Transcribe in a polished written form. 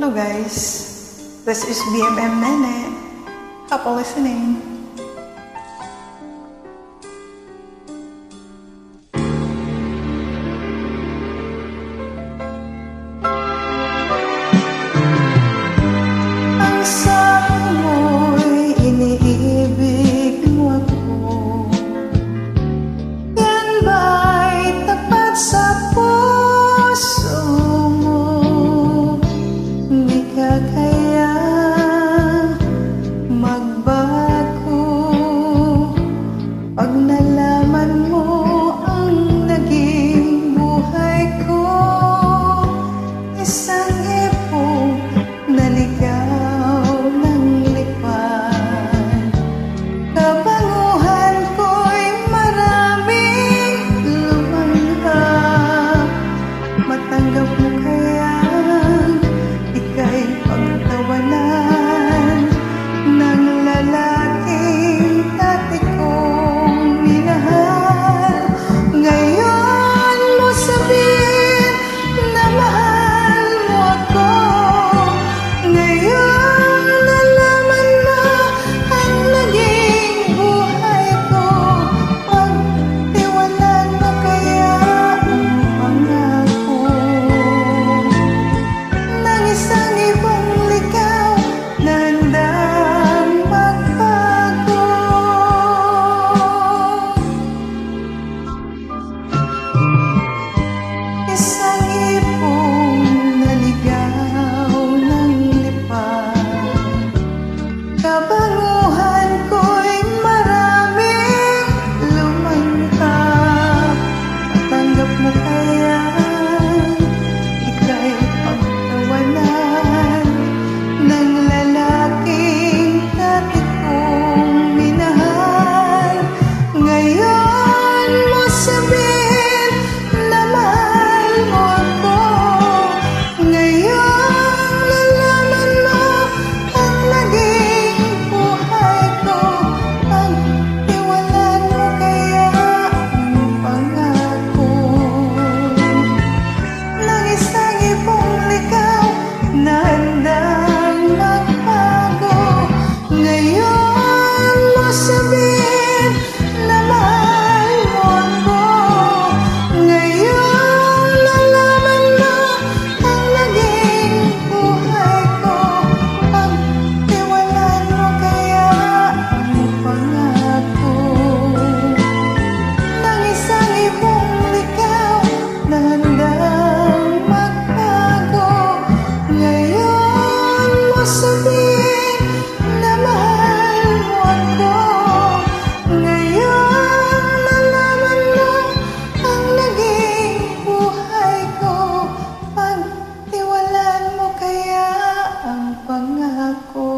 Hello guys, this is BMM Nene. Happy listening. Ang sabi mo'y iniibig mo ako. Yan ba'y tapat sa puso mo? Di ka kaya magbago pag nalaman mo ang naging buhay ko? Isang ipong naligaw ng lipad, kabanguhan ko'y maraming lumanghap. Matanggap mo kaya ika'y pagtawanan ng lalaking dati kong minahal? Ngayon mo sabihin na mahal mo ako. Ngayon nalaman mo ang naging buhay ko. Pagtiwalaan mo kaya ang pangako ng isang ibang ligaw na handang magbago. Isang ipong naligaw ng lipad, kabanguhan ko'y maraming lumanghap. Matanggap mo kaya ika'y pagtawanan ng lalaking dati kong minahal? Ngayon mo sabihin na mahal mo ako. Ngayon nalaman mo ang naging buhay ko. Pagtiwalaan mo kaya ang pangako ng isang ibang ligaw na handang magbago? Ngayon mo sabihin na mahal mo ako. Ngayon nalaman mo ang naging buhay ko. Pagtiwalaan mo kaya ang pangako ng isang ibang ligaw na handang magbago? Ngayon mo sabihin na mahal mo ako. Ngayon nalaman mo ang naging buhay ko. Pagtiwalaan mo kaya ang pangako